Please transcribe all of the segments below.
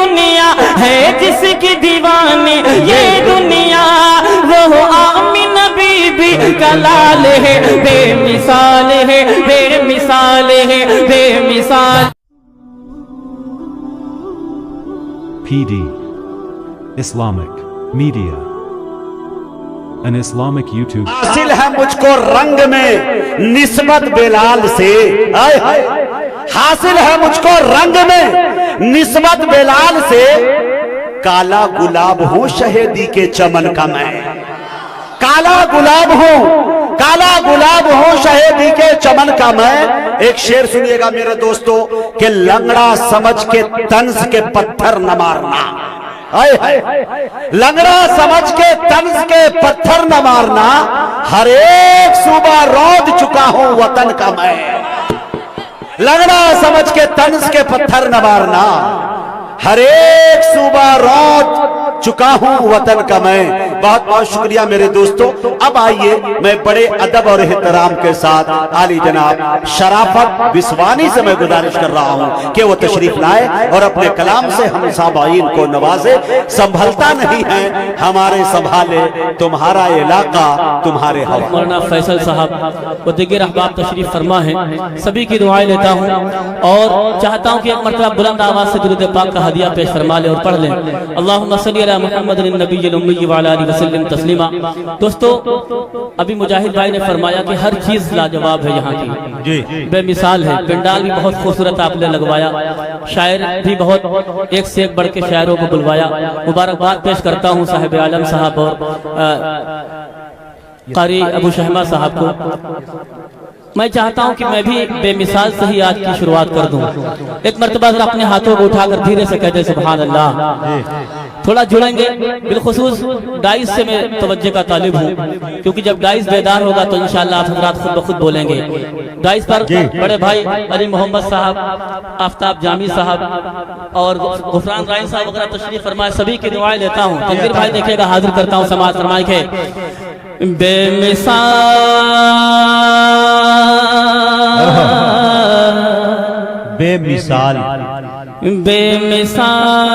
دنیا ہے جس کی دیوانی، یہ دنیا وہ آمنہ بی بی کا لال ہے، بے مثال ہے، بے مثال ہے، بے مثال۔ PD Islamic Media, an Islamic YouTube حاصل ہے مجھ کو رنگ میں نسبت بلال سے، حاصل ہے مجھ کو رنگ میں نسبت بلال سے، کالا گلاب ہوں شہیدی کے چمن کا میں، کالا گلاب ہوں، کالا گلاب ہوں شہیدی کے چمن کا میں۔ ایک شعر سنیے گا میرے دوستو کہ لنگڑا سمجھ کے طنز کے پتھر نہ مارنا، لنگڑا سمجھ کے طنز کے پتھر نہ مارنا، ہر ایک صوبہ رود چکا ہوں وطن کا میں، لنگڑا سمجھ کے طنز کے پتھر نہ مارنا، ہر ایک صوبہ رود چکا ہوں وطن کا میں۔ بہت بہت شکریہ میرے دوستو۔ اب آئیے میں بڑے ادب اور احترام کے ساتھ عالی جناب شرافت بسوانی سے میں گزارش کر رہا ہوں کہ وہ تشریف لائے اور اپنے کلام سے ہم سامعین کو نوازے۔ سنبھلتا نہیں ہے ہمارے سنبھالے تمہارا علاقہ تمہارے حوالے۔ مولانا فیصل صاحب و دیگر احباب تشریف فرما ہیں، سبھی کی دعائیں لیتا ہوں اور چاہتا ہوں کہ ایک مرتبہ بلند آواز سے درود پاک کا ہدیہ پیش فرما لیں اور پڑھ لیں۔ اللہم صلی علی محمد النبی الامی وعلی آلہ وسلم تسلیما۔ دوستو ابھی مجاہد بھائی نے فرمایا کہ ہر چیز لاجواب ہے یہاں کی، بے مثال ہے، پنڈال بھی بہت خوبصورت آپ نے لگوایا، شاعر بھی بہت ایک سے ایک بڑھ کے شاعروں کو بلوایا۔ مبارکباد پیش کرتا ہوں صاحب عالم صاحب اور قاری ابو شہمہ صاحب کو۔ میں چاہتا ہوں کہ میں بھی بے مثال سے ہی آج کی شروعات کر دوں۔ ایک مرتبہ ذرا اپنے ہاتھوں کو اٹھا کر دھیرے سے کہتے سبحان اللہ۔ تھوڑا جڑیں گے، بالخصوص ڈائز سے میں توجہ کا طالب ہوں، کیونکہ جب ڈائز بیدار ہوگا تو انشاءاللہ آپ حضرات خود بخود بولیں گے۔ ڈائز پر بڑے بھائی علی محمد صاحب، آفتاب جامی صاحب اور غفران رائن صاحب وغیرہ تشریف فرمائے، سبھی کی دعائیں لیتا ہوں۔ تنویر بھائی دیکھے گا، حاضر کرتا ہوں سماعت فرمائے کہ بے مثال، بے مثال، بے مثال،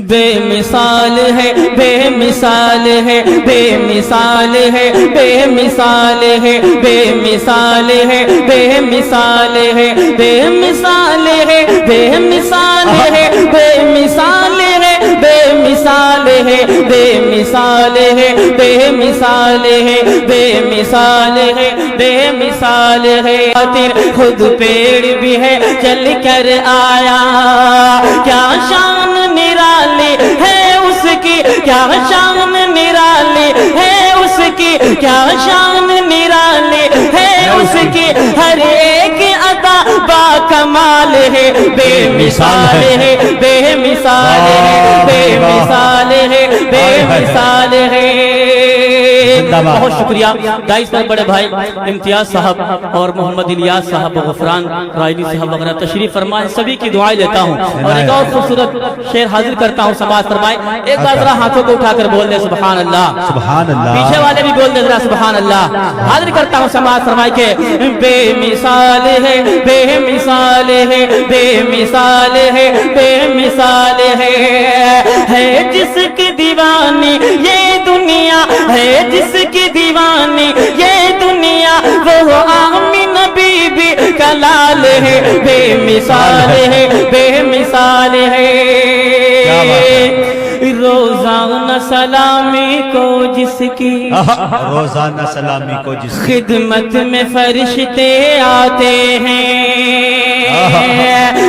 بے مثال ہے، بے مثال ہے، بے مثال ہے، بے مثال ہے، بے مثال ہے، بے مثال ہے، بے مثال ہے، بے مثال ہے، بے مثال ہے، بے مثال ہے، بے مثال ہے، بے مثال ہے، بے مثال ہے، بے مثال ہے۔ خود پیڑ بھی ہے چل کر آیا، کیا شان نرالی ہے اس کی، کیا شان نرالی ہے اس کی، کیا شان نرالی ہے اس کی، ہر ایک عطا با کمال ہے، بے مثال ہے، بے مثال ہے، بے مثال ہے، بے مثال ہے۔ بہت شکریہ ڈائز پر بڑے بھائی امتیاز صاحب اور محمد الیاس صاحب، غفران رائنی صاحب وغیرہ تشریف فرمائے، سبھی کی دعائیں لیتا ہوں اور ایک اور خوبصورت شعر حاضر کرتا ہوں، سماعت فرمائے۔ ایک بار ذرا ہاتھوں کو اٹھا کر بول دیں سبحان اللہ، سبحان اللہ، پیچھے والے بھی بول دیں ذرا سبحان اللہ۔ حاضر کرتا ہوں سماعت فرمائے کہ بے مثال ہے، بے مثال ہے، بے مثال ہے، بے مثال ہے جس کی دیوانی یہ دنیا ہے، جس کی دیوانی یہ دنیا وہ آمنہ بی بی کا لال ہے، بے مثال ہے، بے مثال ہے۔ روزانہ سلامی کو جس کی، روزانہ سلامی کو جس کی خدمت میں فرشتے آتے ہیں،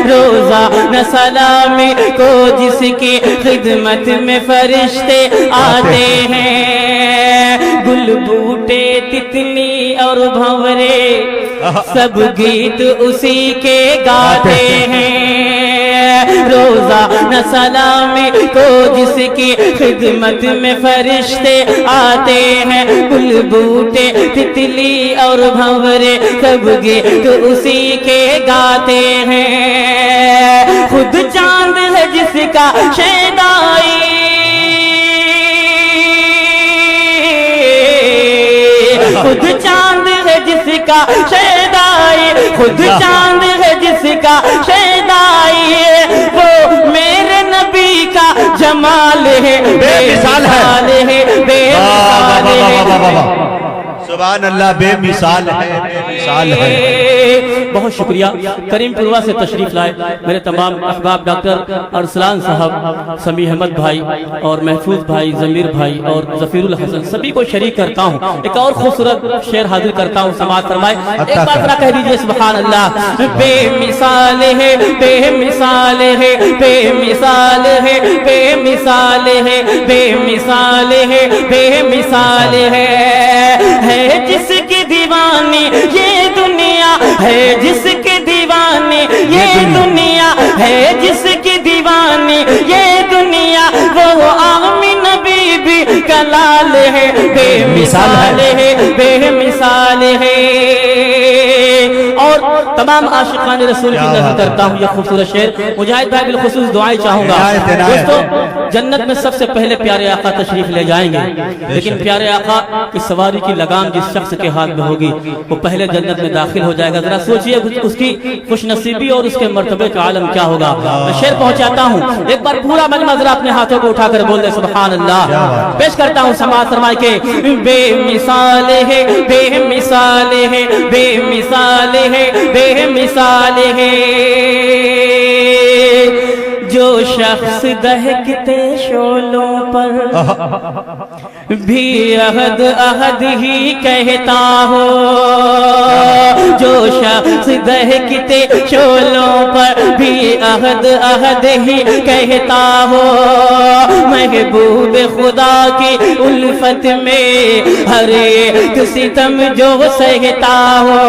روزانہ سلامی کو جس کی خدمت میں فرشتے آتے ہیں، گل بوٹے تتلی اور بھنورے سب گیت اسی کے گاتے ہیں، روزانہ سلامی کو جس کی خدمت میں فرشتے آتے ہیں، گل بوٹے تتلی اور بھنورے سب گیت اسی کے گاتے ہیں، خود چاند ہے جس کا شیدائی، خود چاند ہے جس کا شیدائی، شیدائی خود چاند ہے جس کا شیدائی وہ میرے نبی کا جمال ہے بے مثال ہے بے مثال ہے سبحان اللہ بے مثال ہے بے مثال ہے بہت شکریہ کریم پوروا سے تشریف لائے میرے تمام احباب ڈاکٹر ارسلان صاحب سمیع احمد بھائی اور محفوظ بھائی ضمیر بھائی اور ظفیر الحسن سبھی کو شریک کرتا ہوں ایک اور خوبصورت شعر حاضر کرتا ہوں سماعت فرمائے ایک بار ذرا کہہ دیجئے سبحان اللہ بے مثال ہے بے مثال ہے بے مثال ہے بے مثال ہے بے مثال ہے بے مثال ہے جس کی دیوانی یہ دنیا ہے جس کی دیوانی یہ دنیا ہے جس کی دیوانی یہ دنیا وہ آمینہ بی بی کا لال ہے بے مثال ہے بے مثال ہے اور تمام عاشقان رسول کی نظر کرتا ہوں یہ خوبصورت شعر مجاہد بھائی بالخصوص دعائیں چاہوں گا دوستو جنت میں سب سے پہلے پیارے آقا تشریف لے جائیں گے لیکن پیارے آقا کی سواری کی لگام جس شخص کے ہاتھ میں ہوگی وہ پہلے جنت میں داخل ہو جائے گا ذرا سوچئے اس کی خوش نصیبی اور اس کے مرتبے کا عالم کیا ہوگا میں شعر پہنچاتا ہوں ایک بار پورا مجمع ذرا اپنے ہاتھوں کو اٹھا کر بول دے سبحان اللہ پیش کرتا ہوں سماعت فرمائے کہ بے مثال ہے بے مثال ہے بے مثال ہے بے مثال ہے جو شخص دہکتے شعلوں پر بھی عہد عہد ہی کہتا ہو جو شخص دہکتے شعلوں پر بھی عہد عہد ہی کہتا ہو محبوب خدا کی الفت میں ہر ایک ستم جو سہتا ہو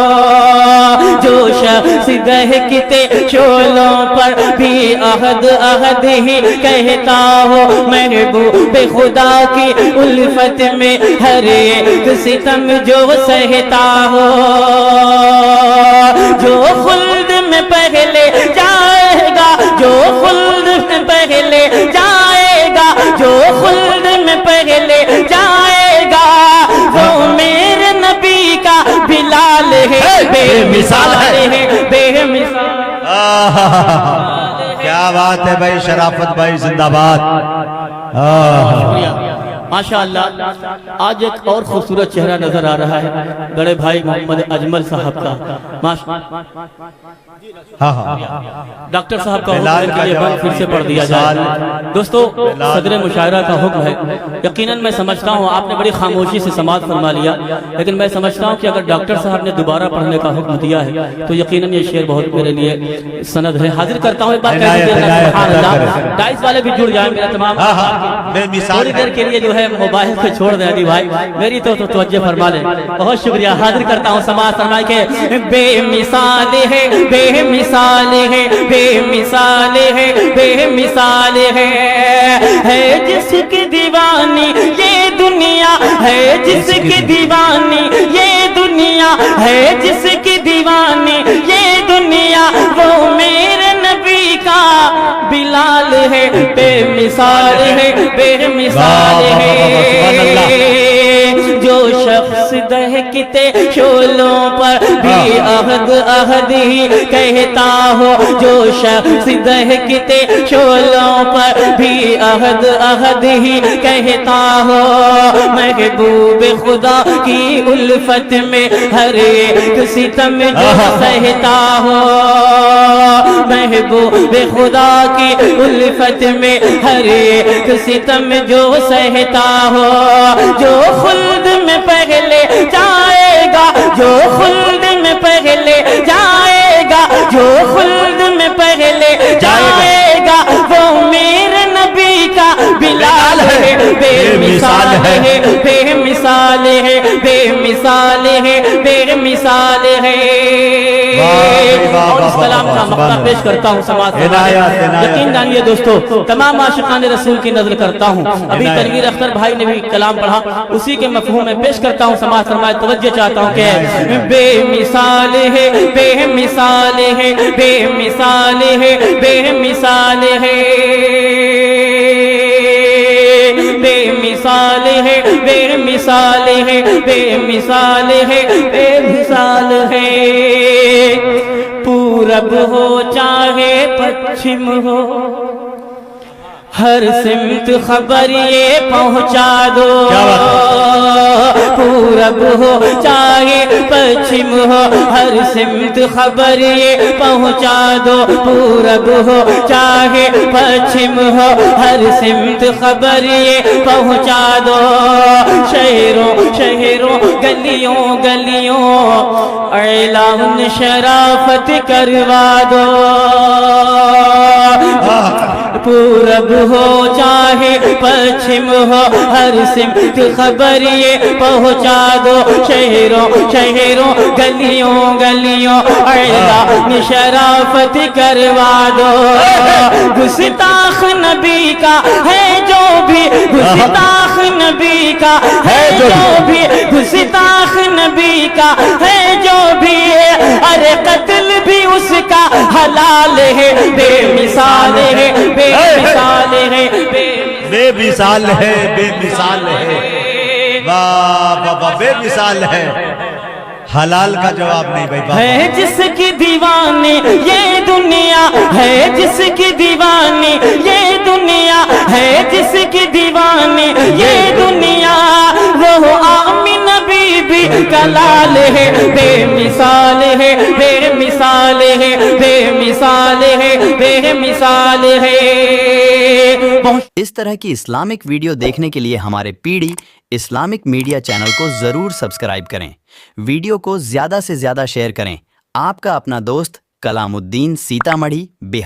جو شخص دہکتے شعلوں پر بھی عہد عہد ہی کہتا ہو محبوب خدا کی الفت میں ہر ایک ستم جو سہتا ہو جو خلد میں پہلے جائے گا جو خلد میں پہلے جائے گا جو خلد میں پہلے جائے گا وہ میرے نبی کا بلال ہے بے مثال ہے بے مثال کیا بات ہے بھائی شرافت بھائی زندہ باد ماشاءاللہ آج ایک اور خوبصورت چہرہ نظر آ رہا ہے بڑے بھائی محمد اجمل صاحب کا ڈاکٹر صاحب کا حکم ہے کہ یہ بند پھر سے پڑھ دیا جائے دوستو صدر مشاعرہ کا حکم ہے یقیناً میں سمجھتا ہوں آپ نے بڑی خاموشی سے سماعت فرما لیا لیکن میں سمجھتا ہوں کہ اگر ڈاکٹر صاحب نے دوبارہ پڑھنے کا حکم دیا ہے تو یقیناً یہ شعر بہت میرے لیے سند ہے حاضر کرتا ہوں ایک بار کہہ دیجئے سبحان اللہ ڈائس والے بھی جڑ جائیں میرا تمام تھوڑی دیر کے لیے جو ہے موبائل کو چھوڑ دیں ابھی بھائی میری تو توجہ فرما لیں بہت شکریہ حاضر کرتا ہوں سماعت فرمائے کہ بے مثال ہے بے مثال ہے بے مثال ہے بے مثال ہے جس کی دیوانی یہ دنیا ہے جس کی دیوانی یہ دنیا ہے جس کی دیوانی یہ دنیا وہ میرے نبی کا بلال ہے بے مثال ہے بے مثال ہے جو شخص دہکتے شعلوں پر بھی عہد عہد ہی کہتا ہو جو شخص دہکتے شعلوں پر بھی عہد عہد ہی کہتا ہو محبوب خدا کی الفت میں ہر ایک ستم جو سہتا ہو محبوب خدا کی الفت میں ہر ایک ستم جو سہتا ہو جو خلد میں پہلے جائے گا جو خلد میں پہلے جائے گا جو خلد میں پہلے جائے گا وہ میرے نبی کا بلال ہے بے مثال ہے بے مثال ہے بے مثال ہے بے مثال ہے اور اس کلام کا مقطع پیش کرتا ہوں سماعت یقین جانیے دوستو تمام عاشقان رسول کی نظر کرتا ہوں ابھی تنویر اختر بھائی نے بھی کلام پڑھا اسی کے مفہوم میں پیش کرتا ہوں سماعت فرمائے توجہ چاہتا ہوں کہ بے مثال ہے بے مثال ہے بے مثال ہے بے مثال ہے بے مثال ہے بے مثال ہے بے مثال ہے بے مثال ہے پورب ہو چاہے پچھم ہو ہر سمت خبر یہ پہنچا دو پورب ہو چاہے پچھم ہو ہر سمت خبر یہ پہنچا دو پورب ہو چاہے پچھم ہو ہر سمت خبر یہ پہنچا دو شہروں شہروں گلیوں گلیوں اعلان شرافت کروا دو پورب ہو چاہے پچھم ہو ہر سمت خبر یہ پہنچا دو شہروں شہروں گلیوں گلیوں اعلان شرافت کروا دو گستاخ نبی کا ہے جو بھی گستاخ نبی کا ہے جو بھی گستاخ نبی کا ہے جو بھی ارے قتل بھی اس کا حلال ہے بے مثال ہے بے مثال ہے بے مثال ہے بے مثال ہے واہ واہ واہ بے مثال ہے حلال کا جواب نہیں بھائی ہے جس کی دیوانی یہ دنیا ہے جس کی دیوانی یہ دنیا ہے جس کی دیوانی یہ دنیا وہ آمین بی بی کا لال ہے بے مثال ہے بے مثال ہے بے مثال ہے بے مثال ہے اس طرح کی اسلامک ویڈیو دیکھنے کے لیے ہمارے P D Islamic media channel کو ضرور سبسکرائب کریں ویڈیو کو زیادہ سے زیادہ شیئر کریں آپ کا اپنا دوست کلام الدین سیتامڑھی بہار